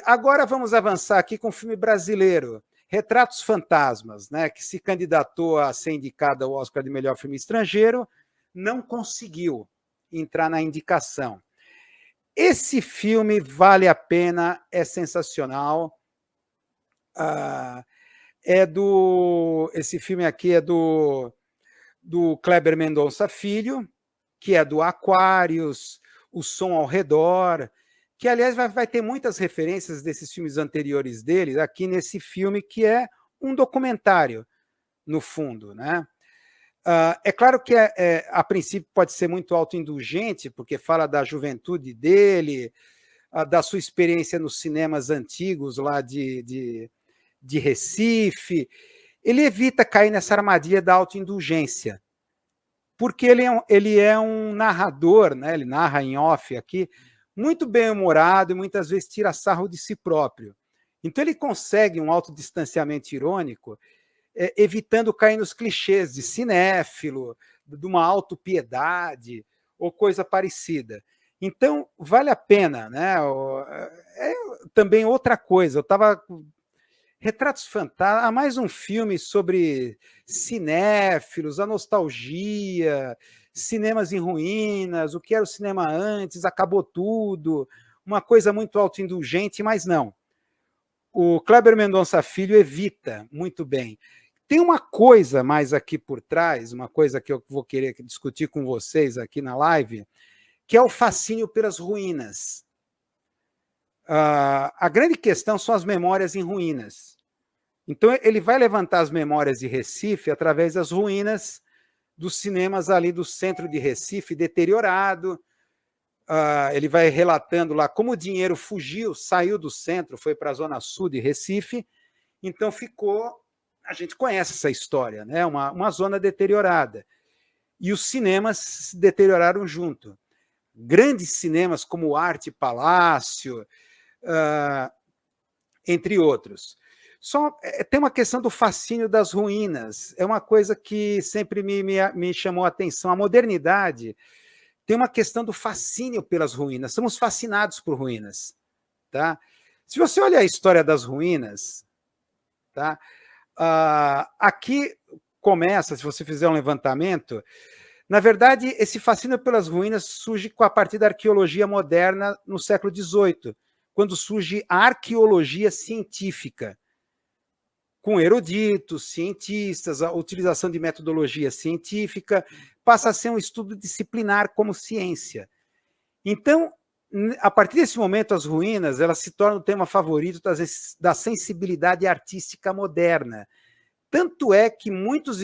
Agora vamos avançar aqui com o filme brasileiro, Retratos Fantasmas, né, que se candidatou a ser indicado ao Oscar de melhor filme estrangeiro, não conseguiu entrar na indicação. Esse filme vale a pena, é sensacional. Esse filme aqui é do Kleber Mendonça Filho, que é do Aquários, O Som ao Redor, que, aliás, vai ter muitas referências desses filmes anteriores dele aqui nesse filme, que é um documentário, no fundo, né? É claro que, a princípio, pode ser muito autoindulgente, porque fala da juventude dele, da sua experiência nos cinemas antigos lá de Recife. Ele evita cair nessa armadilha da autoindulgência, porque ele é um narrador, né? Ele narra em off aqui, muito bem-humorado e muitas vezes tira sarro de si próprio. Então ele consegue um autodistanciamento irônico, evitando cair nos clichês de cinéfilo, de uma autopiedade ou coisa parecida. Então, vale a pena, né? Também outra coisa, eu estava... Retratos Fantasmas, mais um filme sobre cinéfilos, a nostalgia, cinemas em ruínas, o que era o cinema antes, acabou tudo, uma coisa muito autoindulgente, mas não. O Kleber Mendonça Filho evita muito bem. Tem uma coisa mais aqui por trás, uma coisa que eu vou querer discutir com vocês aqui na live, que é o fascínio pelas ruínas. A grande questão são as memórias em ruínas. Então, ele vai levantar as memórias de Recife através das ruínas dos cinemas ali do centro de Recife, deteriorado. Ele vai relatando lá como o dinheiro fugiu, saiu do centro, foi para a zona sul de Recife, então ficou... A gente conhece essa história, né? Uma zona deteriorada. E os cinemas se deterioraram junto. Grandes cinemas como o Arte Palácio, entre outros. Tem uma questão do fascínio das ruínas, é uma coisa que sempre me chamou a atenção. A modernidade tem uma questão do fascínio pelas ruínas, somos fascinados por ruínas. Tá? Se você olha a história das ruínas, tá? Aqui começa, se você fizer um levantamento, na verdade, esse fascínio pelas ruínas surge a partir da arqueologia moderna no século XVIII, quando surge a arqueologia científica, com eruditos, cientistas, a utilização de metodologia científica, passa a ser um estudo disciplinar como ciência. Então, a partir desse momento, as ruínas elas se tornam o tema favorito da sensibilidade artística moderna. Tanto é que muitos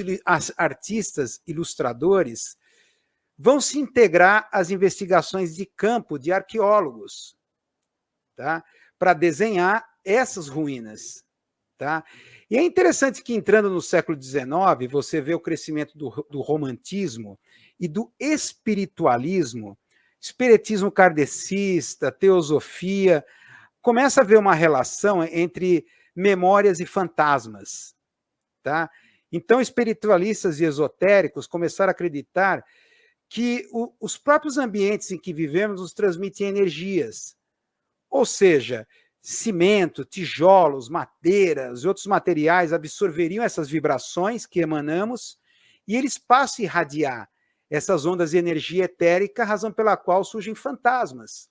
artistas ilustradores vão se integrar às investigações de campo de arqueólogos, tá? Para desenhar essas ruínas. Tá? E é interessante que, entrando no século XIX, você vê o crescimento do romantismo e do espiritualismo, espiritismo kardecista, teosofia, começa a haver uma relação entre memórias e fantasmas. Tá? Então, espiritualistas e esotéricos começaram a acreditar que os próprios ambientes em que vivemos nos transmitem energias. Ou seja, cimento, tijolos, madeiras e outros materiais absorveriam essas vibrações que emanamos e eles passam a irradiar essas ondas de energia etérica, razão pela qual surgem fantasmas.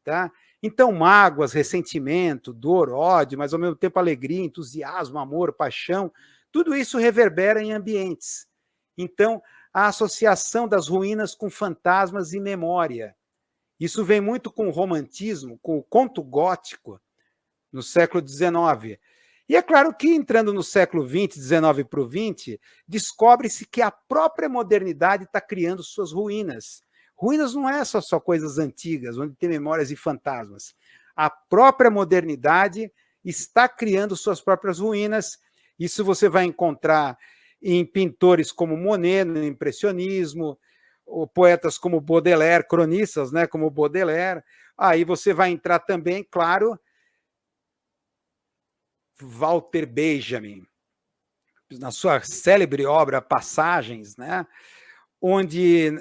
Tá? Então, mágoas, ressentimento, dor, ódio, mas ao mesmo tempo alegria, entusiasmo, amor, paixão, tudo isso reverbera em ambientes. Então, a associação das ruínas com fantasmas e memória. Isso vem muito com o romantismo, com o conto gótico, no século XIX. E é claro que, entrando no século XX, XIX para o XX, descobre-se que a própria modernidade está criando suas ruínas. Ruínas não é só coisas antigas, onde tem memórias e fantasmas. A própria modernidade está criando suas próprias ruínas. Isso você vai encontrar em pintores como Monet, no impressionismo, ou poetas como Baudelaire, cronistas, né, como Baudelaire. Aí você vai entrar também, claro, Walter Benjamin, na sua célebre obra Passagens, né, onde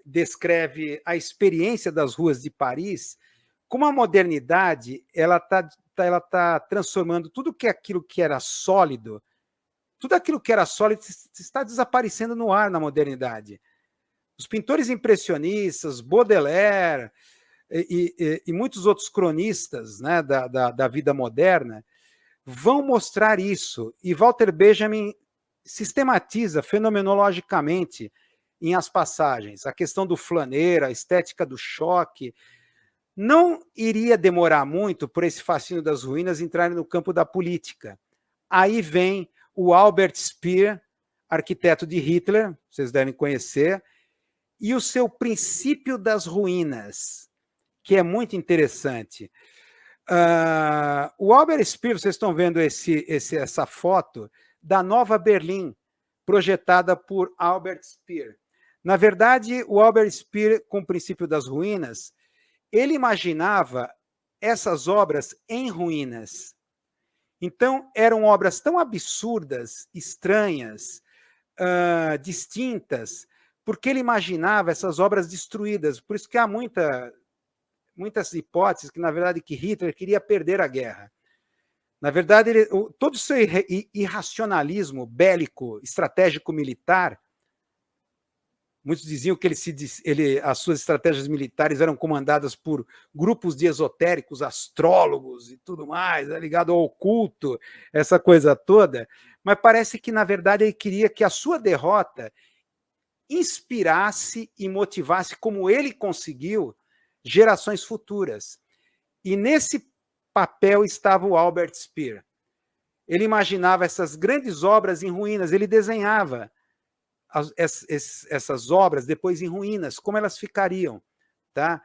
descreve a experiência das ruas de Paris como a modernidade ela tá transformando tudo que aquilo que era sólido, tudo aquilo que era sólido está desaparecendo no ar na modernidade. Os pintores impressionistas, Baudelaire e muitos outros cronistas, né, da vida moderna vão mostrar isso. E Walter Benjamin sistematiza fenomenologicamente em As Passagens a questão do flaneiro, a estética do choque. Não iria demorar muito por esse fascínio das ruínas entrarem no campo da política. Aí vem o Albert Speer, arquiteto de Hitler, vocês devem conhecer, e o seu Princípio das Ruínas, que é muito interessante. O Albert Speer, vocês estão vendo essa foto da Nova Berlim, projetada por Albert Speer. Na verdade, o Albert Speer, com o Princípio das Ruínas, ele imaginava essas obras em ruínas. Então, eram obras tão absurdas, estranhas, distintas, porque ele imaginava essas obras destruídas. Por isso que há muitas hipóteses que, na verdade, que Hitler queria perder a guerra. Na verdade, todo o seu irracionalismo bélico, estratégico militar, muitos diziam que as suas estratégias militares eram comandadas por grupos de esotéricos, astrólogos e tudo mais, ligado ao oculto, essa coisa toda, mas parece que, na verdade, ele queria que a sua derrota inspirasse e motivasse, como ele conseguiu, gerações futuras. E nesse papel estava o Albert Speer. Ele imaginava essas grandes obras em ruínas, ele desenhava essas obras depois em ruínas, como elas ficariam. Tá?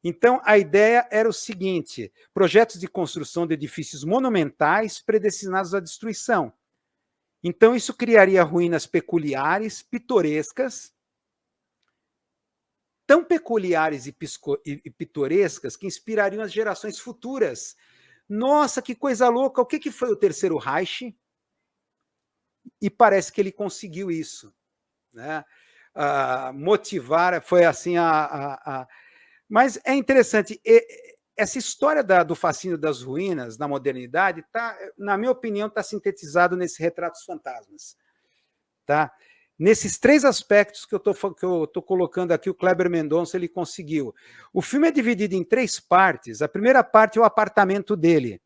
Então, a ideia era o seguinte: projetos de construção de edifícios monumentais predestinados à destruição. Então, isso criaria ruínas peculiares, pitorescas, tão peculiares e pitorescas que inspirariam as gerações futuras. Nossa, que coisa louca! O que foi o Terceiro Reich? E parece que ele conseguiu isso. Né? Motivar, foi assim Mas é interessante, essa história do fascínio das ruínas na modernidade, na minha opinião, está sintetizado nesse Retratos Fantasmas. Tá? Nesses três aspectos que eu estou colocando aqui, o Kleber Mendonça ele conseguiu. O filme é dividido em três partes. A primeira parte é o apartamento dele,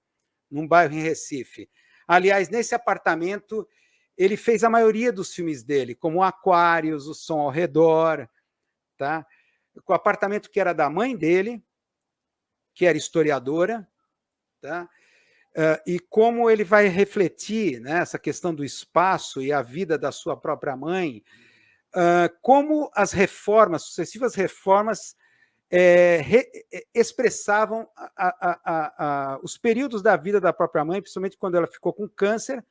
num bairro em Recife. Aliás, nesse apartamento, ele fez a maioria dos filmes dele, como Aquários, O Som ao Redor, tá? O apartamento que era da mãe dele, que era historiadora, tá? E como ele vai refletir, né, essa questão do espaço e a vida da sua própria mãe, como as reformas, sucessivas reformas, expressavam os períodos da vida da própria mãe, principalmente quando ela ficou com câncer,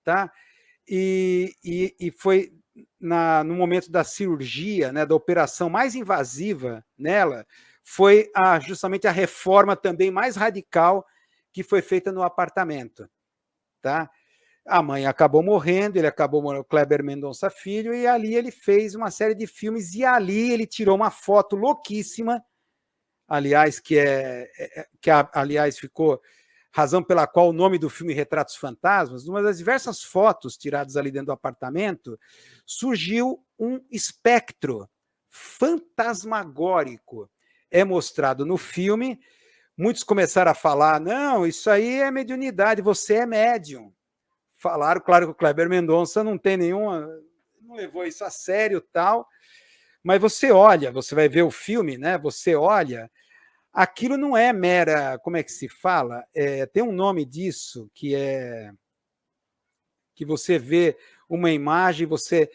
tá? E foi no momento da cirurgia, né, da operação mais invasiva nela, foi justamente a reforma também mais radical que foi feita no apartamento. Tá? A mãe acabou morrendo, ele acabou morrendo, Kleber Mendonça Filho, e ali ele fez uma série de filmes, e ali ele tirou uma foto louquíssima, aliás, aliás, ficou razão pela qual o nome do filme Retratos Fantasmas. Numa das diversas fotos tiradas ali dentro do apartamento, surgiu um espectro fantasmagórico. É mostrado no filme. Muitos começaram a falar, não, isso aí é mediunidade, você é médium. Falaram, claro que o Kleber Mendonça não levou isso a sério, tal, mas você olha, você vai ver o filme, né? Você olha, aquilo não é mera, como é que se fala? Tem um nome disso, que você vê uma imagem, você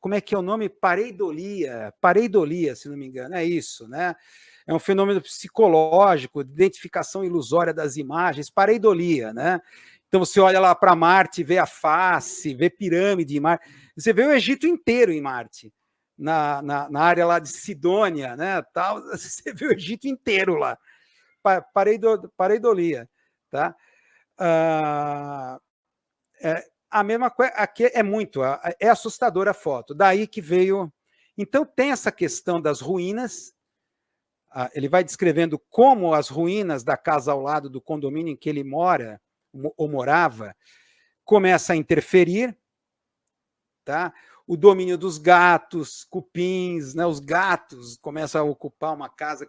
como é que é o nome? Pareidolia, se não me engano, é isso, né? É um fenômeno psicológico, de identificação ilusória das imagens, pareidolia, né? Então você olha lá para Marte, vê a face, vê pirâmide em Marte, você vê o Egito inteiro em Marte, na área lá de Sidônia, né? Tal, você vê o Egito inteiro lá, pareidolia, tá? A mesma coisa, aqui é assustadora a foto, daí que veio. Então tem essa questão das ruínas, ele vai descrevendo como as ruínas da casa ao lado do condomínio em que ele mora, ou morava, começa a interferir, tá? O domínio dos gatos, cupins, né? Os gatos começam a ocupar uma casa,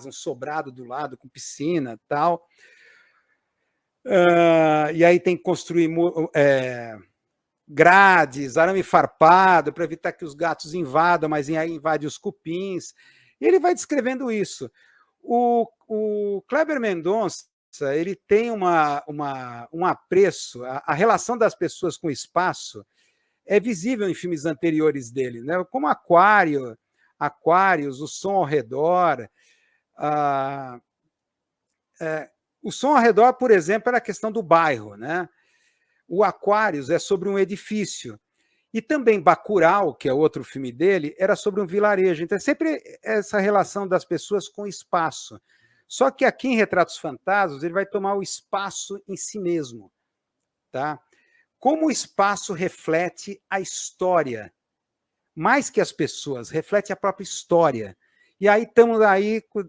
um sobrado do lado, com piscina e tal. E aí tem que construir grades, arame farpado, para evitar que os gatos invadam, mas aí invade os cupins. E ele vai descrevendo isso. O Kleber Mendonça, ele tem um apreço, a relação das pessoas com o espaço é visível em filmes anteriores dele, né? Como Aquários, O Som ao Redor. O Som ao Redor, por exemplo, era a questão do bairro, né? O Aquários é sobre um edifício. E também Bacurau, que é outro filme dele, era sobre um vilarejo. Então, é sempre essa relação das pessoas com o espaço. Só que aqui em Retratos Fantasmas, ele vai tomar o espaço em si mesmo. Tá? Como o espaço reflete a história, mais que as pessoas, reflete a própria história. E aí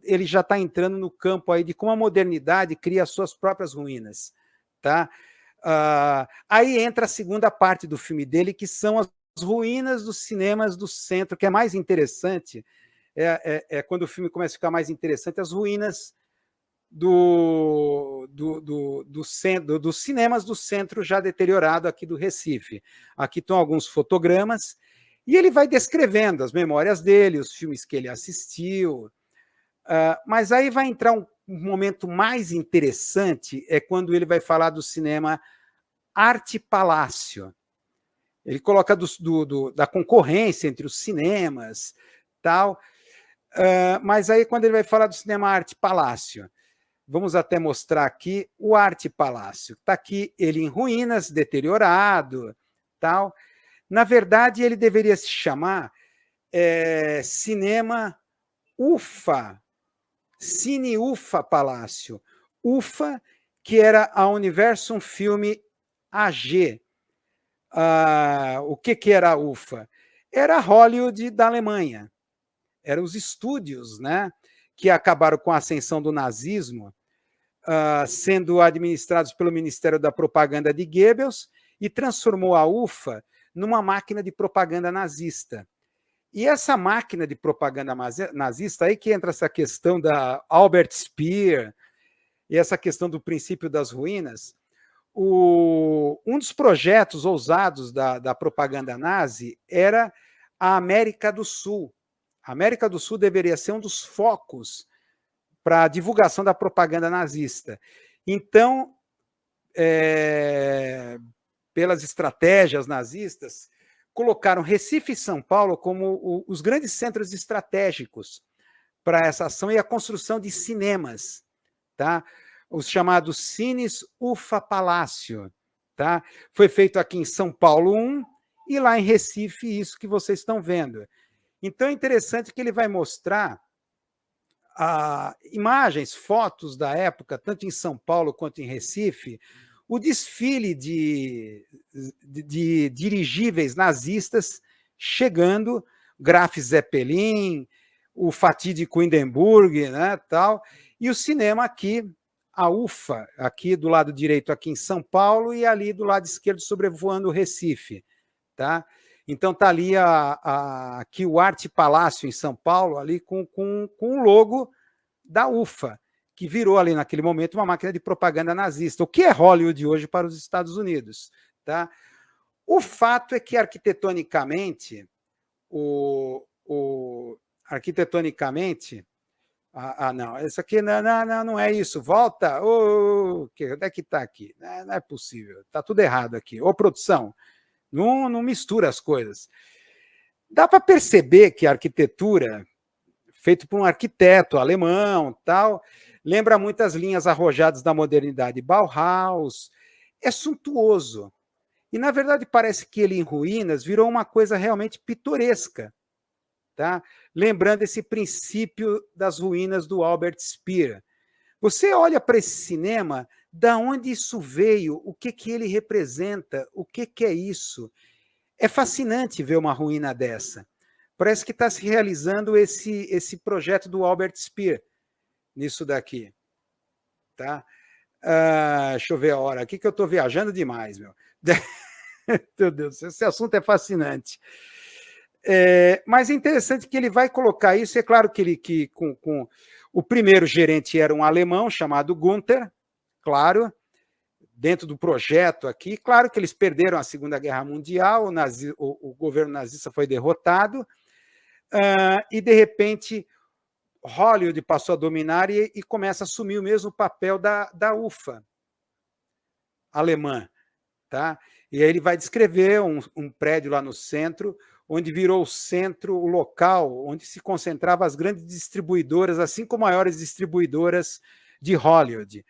ele já está entrando no campo aí de como a modernidade cria as suas próprias ruínas. Tá? Aí entra a segunda parte do filme dele, que são as ruínas dos cinemas do centro, que é mais interessante, quando o filme começa a ficar mais interessante, as ruínas dos cinemas do centro já deteriorado aqui do Recife. Aqui estão alguns fotogramas, e ele vai descrevendo as memórias dele, os filmes que ele assistiu, mas aí vai entrar um momento mais interessante, é quando ele vai falar do cinema Arte Palácio. Ele coloca da concorrência entre os cinemas, tal. Mas aí, quando ele vai falar do cinema Arte Palácio, vamos até mostrar aqui o Arte Palácio. Está aqui ele em ruínas, deteriorado, tal. Na verdade, ele deveria se chamar Cinema UFA, Cine UFA Palácio. UFA, que era a Universum Film AG. O que era a UFA? Era a Hollywood da Alemanha. Eram os estúdios, né, que acabaram com a ascensão do nazismo, sendo administrados pelo Ministério da Propaganda de Goebbels, e transformou a UFA numa máquina de propaganda nazista. E essa máquina de propaganda nazista, aí que entra essa questão da Albert Speer, e essa questão do princípio das ruínas. Um dos projetos ousados da propaganda nazi era a América do Sul. A América do Sul deveria ser um dos focos para a divulgação da propaganda nazista. Então, pelas estratégias nazistas, colocaram Recife e São Paulo como os grandes centros estratégicos para essa ação e a construção de cinemas, tá? Os chamados Cines UFA Palácio. Tá? Foi feito aqui em São Paulo e lá em Recife, isso que vocês estão vendo. Então é interessante que ele vai mostrar imagens, fotos da época, tanto em São Paulo quanto em Recife, o desfile de dirigíveis nazistas chegando, Graf Zeppelin, o fatídico Hindenburg, né, tal, e o cinema aqui, a UFA, aqui do lado direito, aqui em São Paulo, e ali do lado esquerdo, sobrevoando o Recife. Tá? Então está ali aqui o Arte Palácio em São Paulo, ali com o logo da UFA, que virou ali naquele momento uma máquina de propaganda nazista. O que é Hollywood hoje para os Estados Unidos? Tá? O fato é que arquitetonicamente, não, isso aqui não é isso, volta, onde é que está aqui? Não é possível, está tudo errado aqui. Ô, produção, não mistura as coisas. Dá para perceber que a arquitetura, feita por um arquiteto alemão, tal, lembra muitas linhas arrojadas da modernidade Bauhaus, é suntuoso. E, na verdade, parece que ele, em ruínas, virou uma coisa realmente pitoresca. Tá? Lembrando esse princípio das ruínas do Albert Speer. Você olha para esse cinema, da onde isso veio, o que ele representa, o que é isso. É fascinante ver uma ruína dessa, Parece que está se realizando esse projeto do Albert Speer nisso daqui. Tá? Deixa eu ver a hora aqui que eu estou viajando demais, meu. Meu Deus, esse assunto é fascinante. Mas é interessante que ele vai colocar isso. É claro que com o primeiro gerente era um alemão chamado Gunther, claro, dentro do projeto aqui. Claro que eles perderam a Segunda Guerra Mundial, o governo nazista foi derrotado, e de repente Hollywood passou a dominar e começa a assumir o mesmo papel da UFA alemã. Tá? E aí ele vai descrever um prédio lá no centro, onde virou o centro, o local onde se concentravam as grandes distribuidoras, as 5 maiores distribuidoras de Hollywood.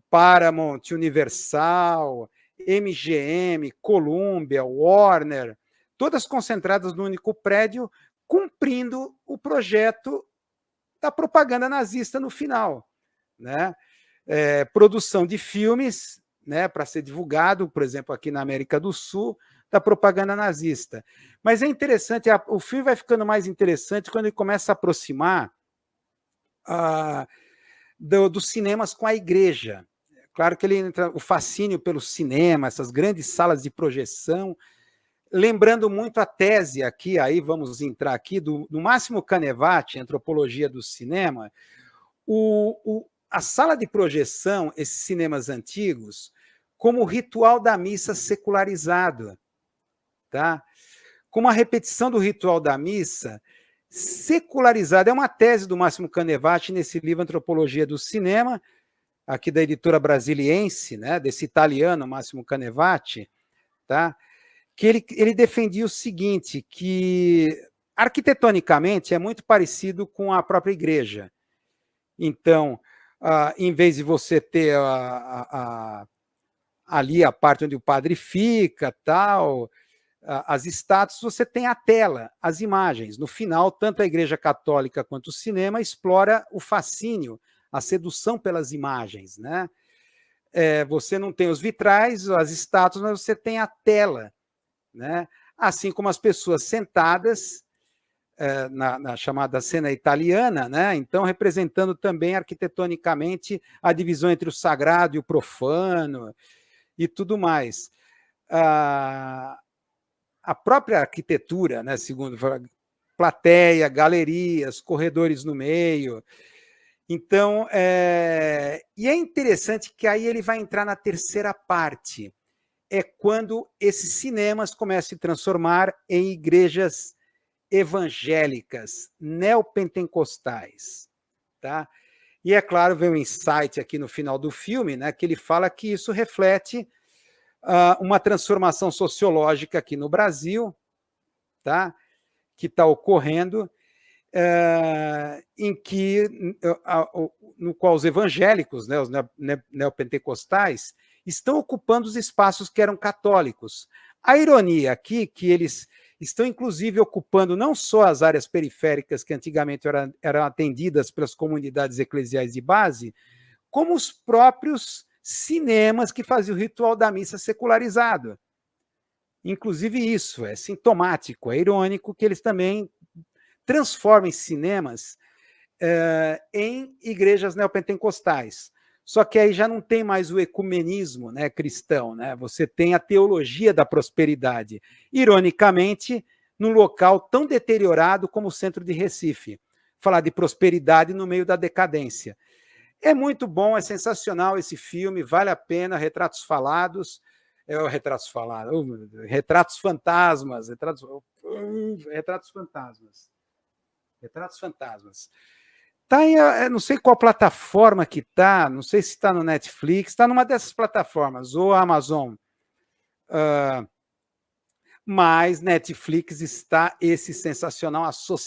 Paramount, Universal, MGM, Columbia, Warner, todas concentradas no único prédio, cumprindo o projeto da propaganda nazista no final. Né? Produção de filmes, né, para ser divulgado, por exemplo, aqui na América do Sul, da propaganda nazista. Mas é interessante, o filme vai ficando mais interessante quando ele começa a aproximar dos cinemas com a igreja. Claro que ele entra o fascínio pelo cinema, essas grandes salas de projeção, lembrando muito a tese aqui, aí vamos entrar aqui, do Máximo Canevati, Antropologia do Cinema. A sala de projeção, esses cinemas antigos, como o ritual da missa secularizado, tá? Como a repetição do ritual da missa secularizada. É uma tese do Máximo Canevati nesse livro Antropologia do Cinema, aqui da editora Brasiliense, né, desse italiano Máximo Canevati, tá? Que ele defendia o seguinte, que arquitetonicamente é muito parecido com a própria igreja. Então, em vez de você ter ali a parte onde o padre fica, tal, as estátuas, você tem a tela, as imagens. No final, tanto a Igreja Católica quanto o cinema explora o fascínio, a sedução pelas imagens. Né? Você não tem os vitrais, as estátuas, mas você tem a tela. Né? Assim como as pessoas sentadas na chamada cena italiana, né? Então representando também arquitetonicamente a divisão entre o sagrado e o profano e tudo mais. A própria arquitetura, né, segundo plateia, galerias, corredores no meio. Então, e é interessante que aí ele vai entrar na terceira parte, é quando esses cinemas começam a se transformar em igrejas evangélicas, neopentecostais. Tá? E, é claro, vem um insight aqui no final do filme, né, que ele fala que isso reflete uma transformação sociológica aqui no Brasil, tá? Que está ocorrendo, em que, no qual os evangélicos, né, os neopentecostais, estão ocupando os espaços que eram católicos. A ironia aqui que eles estão, inclusive, ocupando não só as áreas periféricas que antigamente eram atendidas pelas comunidades eclesiais de base, como os próprios cinemas que faziam o ritual da missa secularizado. Inclusive isso é sintomático, é irônico que eles também transformem cinemas em igrejas neopentecostais. Só que aí já não tem mais o ecumenismo, né, cristão, né? Você tem a teologia da prosperidade. Ironicamente, num local tão deteriorado como o centro de Recife. Falar de prosperidade no meio da decadência. É muito bom, é sensacional esse filme, vale a pena, Retratos Falados, Retratos Fantasmas, Retratos Fantasmas. Tá em, não sei qual plataforma que tá, não sei se está no Netflix, está numa dessas plataformas, ou Amazon, mas Netflix está esse sensacional associado